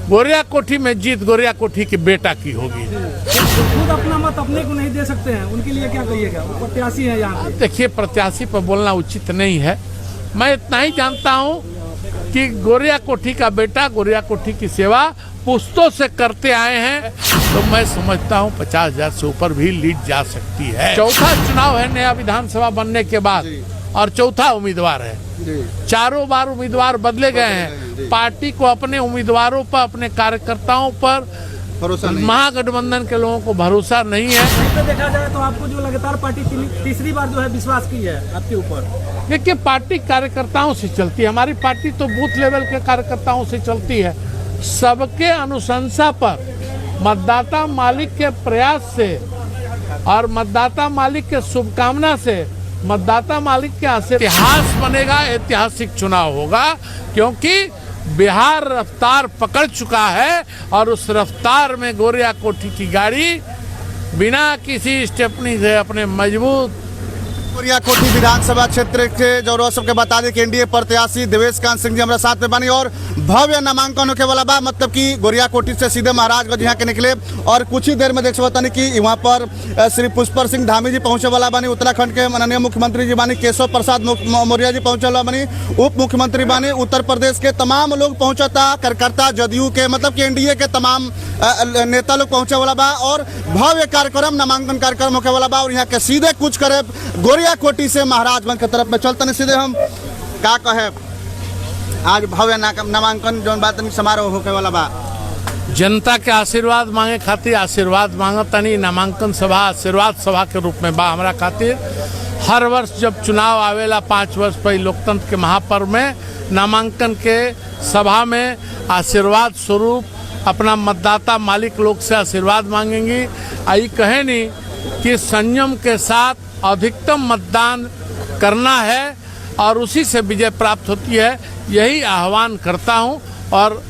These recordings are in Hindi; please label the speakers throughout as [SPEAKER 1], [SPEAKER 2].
[SPEAKER 1] गोरिया कोठी में जीत गोरिया कोठी के बेटा की होगी।
[SPEAKER 2] खुद अपना मत अपने को नहीं दे सकते हैं, उनके लिए क्या कहिएगा? वो प्रत्याशी है यहाँ पे।
[SPEAKER 1] देखिए, प्रत्याशी पर बोलना उचित नहीं है। मैं इतना ही जानता हूँ कि गोरिया कोठी का बेटा गोरिया कोठी की सेवा पुश्तों से करते आए हैं, तो मैं समझता हूँ 50,000 से ऊपर भी लीड जा सकती है। चौथा चुनाव है नया विधानसभा बनने के बाद और चौथा उम्मीदवार है। चारों बार उम्मीदवार बदले गए हैं। पार्टी को अपने उम्मीदवारों पर, अपने कार्यकर्ताओं पर, महागठबंधन के लोगों को भरोसा नहीं है।
[SPEAKER 2] तो देखा जाए तो आपको जो लगातार पार्टी तीसरी बार जो है विश्वास की है आपके ऊपर।
[SPEAKER 1] देखिए, पार्टी कार्यकर्ताओं से चलती है। हमारी पार्टी तो बूथ लेवल के कार्यकर्ताओं से चलती है। सबके अनुशंसा पर, मतदाता मालिक के प्रयास से और मतदाता मालिक के शुभकामना से, मतदाता मालिक के इतिहास बनेगा, ऐतिहासिक चुनाव होगा, क्योंकि बिहार रफ्तार पकड़ चुका है और उस रफ्तार में गोरिया कोठी की गाड़ी बिना किसी स्टेपनी से अपने मजबूत
[SPEAKER 3] गोरिया कोठी विधानसभा क्षेत्र के जो सबके बता दें कि एनडीए प्रत्याशी देवेश कांत सिंह जी हमारे साथ में बनी और भव्य नामांकन होने वाला बा। मतलब कि गोरिया कोठी से सीधे महाराजगंज यहाँ के निकले और कुछ ही देर में देख सकता नहीं कि वहाँ पर श्री पुष्पर सिंह धामी जी पहुँचे वाला बनी। उत्तराखंड के माननीय मुख्यमंत्री जी बानी केशव प्रसाद मौर्य जी पहुँचे वाला बनी। उप मुख्यमंत्री बानी। उत्तर प्रदेश के तमाम लोग पहुँचता, कार्यकर्ता जदयू के, मतलब कि एनडीए के तमाम नेता लोग पहुँचे वाला बा और भव्य कार्यक्रम, नामांकन कार्यक्रम होने वाला बा। और यहाँ के सीधे कुछ करे गोरिया कोठी से महाराजगंज की तरफ में चलते नहीं सीधे हम का कहे आज भव्य नामांकन जो बात समारोह होके वाला बा।
[SPEAKER 1] जनता के आशीर्वाद मांगे खातिर आशीर्वाद मांगतनी नामांकन सभा आशीर्वाद सभा के रूप में बा हमारा खातिर। हर वर्ष जब चुनाव आवेला 5 वर्ष पहले लोकतंत्र के महापर्व में नामांकन के सभा में आशीर्वाद स्वरूप अपना मतदाता मालिक लोग से आशीर्वाद मांगेंगी। आई कहे नहीं कि संयम के साथ अधिकतम मतदान करना है और उसी से विजय प्राप्त होती है। यही आह्वान करता हूं और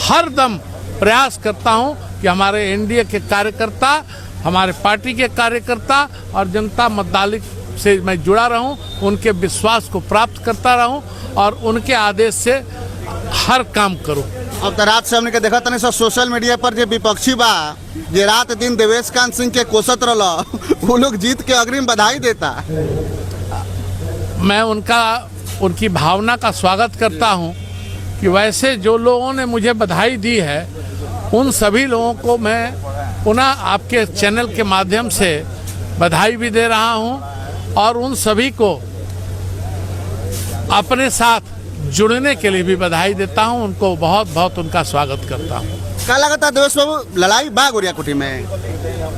[SPEAKER 1] हर दम प्रयास करता हूं कि हमारे एनडीए के कार्यकर्ता, हमारे पार्टी के कार्यकर्ता और जनता मतदालिक से मैं जुड़ा रहूं, उनके विश्वास को प्राप्त करता रहूं और उनके आदेश से हर काम करूं।
[SPEAKER 3] अब तो रात से हमने के देखा तनी सोशल मीडिया पर जो विपक्षी बा जे रात दिन देवेश कांत सिंह के कोसत रहा वो लोग जीत के अग्रिम बधाई देता।
[SPEAKER 1] मैं उनकी भावना का स्वागत करता हूं कि वैसे जो लोगों ने मुझे बधाई दी है उन सभी लोगों को मैं पुनः आपके चैनल के माध्यम से बधाई भी दे रहा हूं और उन सभी को अपने साथ जुड़ने के लिए भी बधाई देता हूं। उनको बहुत बहुत उनका स्वागत करता हूं।
[SPEAKER 3] क्या लगता है देवेश बाबू लड़ाई बा गोरिया कोठी में?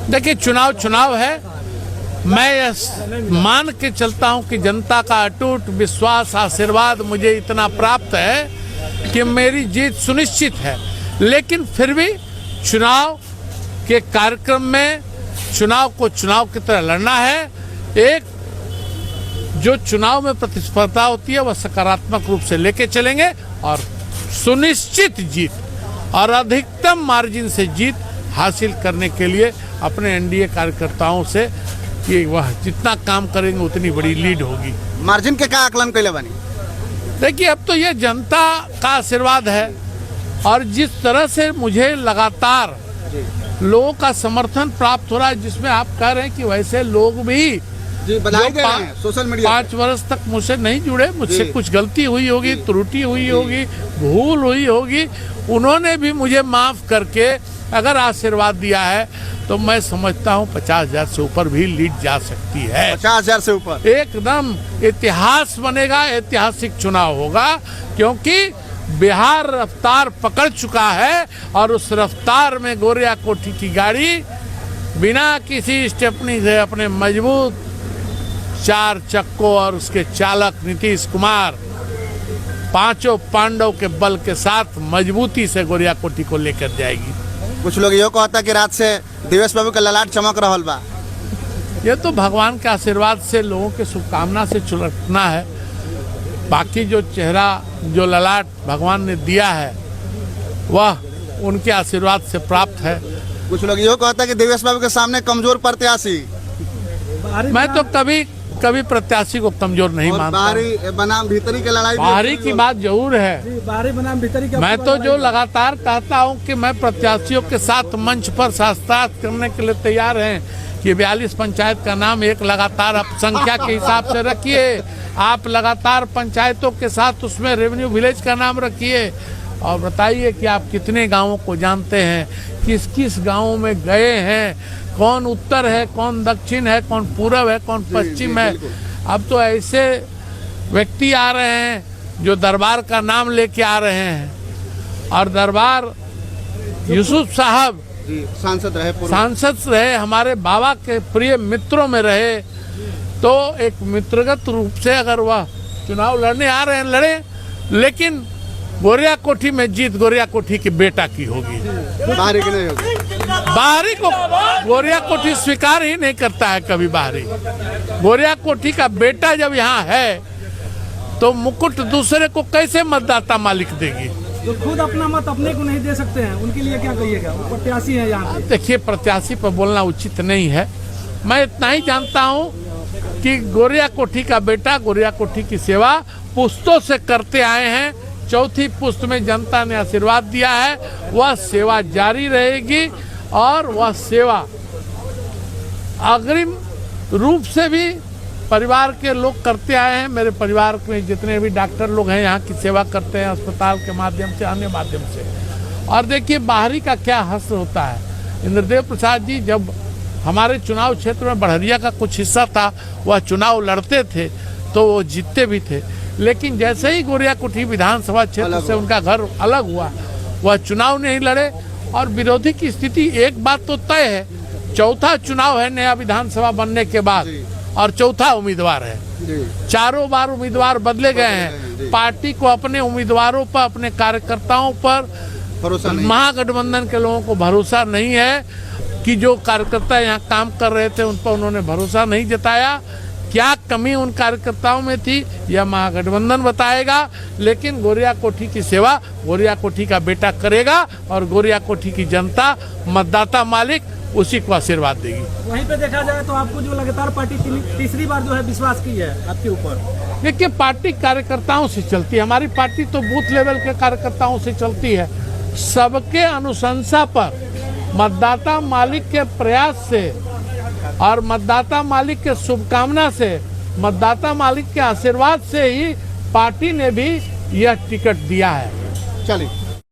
[SPEAKER 1] देखिए, चुनाव है। मैं यह मान के चलता हूं कि जनता का अटूट विश्वास, आशीर्वाद मुझे इतना प्राप्त है कि मेरी जीत सुनिश्चित है। लेकिन फिर भी चुनाव के कार्यक्रम में चुनाव को चुनाव की तरह लड़ना है। एक जो चुनाव में प्रतिस्पर्धा होती है वह सकारात्मक रूप से लेके चलेंगे और सुनिश्चित जीत और अधिकतम मार्जिन से जीत हासिल करने के लिए अपने एनडीए कार्यकर्ताओं से कि वह जितना काम करेंगे उतनी बड़ी लीड होगी।
[SPEAKER 3] मार्जिन के क्या आकलन कैले बनी?
[SPEAKER 1] देखिए, अब तो ये जनता का आशीर्वाद है और जिस तरह से मुझे लगातार लोगों का समर्थन प्राप्त हो रहा है, जिसमें आप कह रहे हैं कि वैसे लोग भी
[SPEAKER 3] बधाई दे रहे हैं सोशल मीडिया
[SPEAKER 1] 5 वर्ष तक मुझसे नहीं जुड़े, मुझसे कुछ गलती हुई होगी, त्रुटि हुई होगी, भूल हुई होगी, उन्होंने भी मुझे माफ करके अगर आशीर्वाद दिया है तो मैं समझता हूं 50,000 से ऊपर भी लीड जा सकती है।
[SPEAKER 3] 50,000 से ऊपर
[SPEAKER 1] एकदम इतिहास बनेगा, ऐतिहासिक चुनाव होगा, क्योंकि बिहार रफ्तार पकड़ चुका है और उस रफ्तार में गोरिया कोठी की गाड़ी बिना किसी स्टेपनी से अपने मजबूत 4 चक्कों और उसके चालक नीतीश कुमार 5 पांडव के बल के साथ मजबूती से गोरिया कोठी को लेकर जाएगी।
[SPEAKER 3] कुछ लोग ये कहता कि रात से देवेश बाबू का ललाट चमक रहा बा।
[SPEAKER 1] ये तो भगवान के आशीर्वाद से, लोगों के शुभकामना से चुलकना है। बाकी जो चेहरा, जो ललाट भगवान ने दिया है वह उनके आशीर्वाद से प्राप्त है।
[SPEAKER 3] कुछ लोग ये कहता कि देवेश बाबू के सामने कमजोर प्रत्याशी।
[SPEAKER 1] मैं तो कभी कभी प्रत्याशी को कमजोर नहीं
[SPEAKER 3] और
[SPEAKER 1] मानता।
[SPEAKER 3] बाहरी बनाम भीतरी की लड़ाई भी
[SPEAKER 1] बाहरी
[SPEAKER 3] होती
[SPEAKER 1] की
[SPEAKER 3] है।
[SPEAKER 1] बात जरूर है।
[SPEAKER 2] जी, बाहरी बनाम भीतरी
[SPEAKER 1] मैं तो जो लगातार कहता हूं कि मैं प्रत्याशियों के साथ मंच पर शास्त्रार्थ करने के लिए तैयार हैं कि 42 पंचायत का नाम एक लगातार आप संख्या के हिसाब से रखिए, आप लगातार पंचायतों के साथ उसमें रेवेन्यू विलेज का नाम रखिए और बताइए कि आप कितने गांवों को जानते हैं, किस किस गांवों में गए हैं, कौन उत्तर है, कौन दक्षिण है, कौन पूर्व है, कौन पश्चिम है। अब तो ऐसे व्यक्ति आ रहे हैं जो दरबार का नाम लेके आ रहे हैं और दरबार यूसुफ साहब
[SPEAKER 3] जी, सांसद रहे,
[SPEAKER 1] हमारे बाबा के प्रिय मित्रों में रहे, तो एक मित्रगत रूप से अगर वह चुनाव लड़ने आ रहे हैं लड़े, लेकिन गोरिया कोठी में जीत गोरिया कोठी के बेटा की होगी,
[SPEAKER 3] बाहरी की नहीं होगी।
[SPEAKER 1] बाहरी को गोरिया कोठी स्वीकार ही नहीं करता है कभी बाहरी। गोरिया कोठी का बेटा जब यहाँ है तो मुकुट दूसरे को कैसे मतदाता मालिक देगी।
[SPEAKER 2] जो खुद अपना मत अपने को नहीं दे सकते हैं उनके लिए क्या कहिएगा? वो प्रत्याशी है यहाँ पे।
[SPEAKER 1] देखिए, प्रत्याशी पर बोलना उचित नहीं है। मैं इतना ही जानता हूँ कि गोरिया कोठी का बेटा गोरिया कोठी की सेवा पुश्तों से करते आए हैं। चौथी पुश्त में जनता ने आशीर्वाद दिया है, वह सेवा जारी रहेगी और वह सेवा अग्रिम रूप से भी परिवार के लोग करते आए हैं। मेरे परिवार में जितने भी डॉक्टर लोग हैं यहाँ की सेवा करते हैं, अस्पताल के माध्यम से, अन्य माध्यम से। और देखिए बाहरी का क्या हश्र होता है। इंद्रदेव प्रसाद जी जब हमारे चुनाव क्षेत्र में बढ़रिया का कुछ हिस्सा था, वह चुनाव लड़ते थे तो वो जीतते भी थे, लेकिन जैसे ही गोरिया कोठी विधानसभा क्षेत्र से उनका घर अलग हुआ, वह चुनाव नहीं लड़े। और विरोधी की स्थिति एक बात तो तय है, चौथा चुनाव है नया विधानसभा बनने के बाद और चौथा उम्मीदवार है। चारों बार उम्मीदवार बदले गए हैं। पार्टी को अपने उम्मीदवारों पर, अपने कार्यकर्ताओं पर
[SPEAKER 3] भरोसा नहीं,
[SPEAKER 1] महागठबंधन के लोगों को भरोसा नहीं है कि जो कार्यकर्ता यहाँ काम कर रहे थे उन पर उन्होंने भरोसा नहीं जताया। क्या कमी उन कार्यकर्ताओं में थी यह महागठबंधन बताएगा, लेकिन गोरिया कोठी की सेवा गोरिया कोठी का बेटा करेगा और गोरिया कोठी की जनता, मतदाता मालिक उसी को आशीर्वाद देगी।
[SPEAKER 2] वहीं पे देखा जाए तो आपको जो लगातार पार्टी तीसरी बार जो है विश्वास की है आपके ऊपर।
[SPEAKER 1] देखिए, पार्टी कार्यकर्ताओं से चलती है, हमारी पार्टी तो बूथ लेवल के कार्यकर्ताओं से चलती है। सबके अनुशंसा पर, मतदाता मालिक के प्रयास से और मतदाता मालिक के शुभकामना से, मतदाता मालिक के आशीर्वाद से ही पार्टी ने भी यह टिकट दिया है।
[SPEAKER 3] चलिए।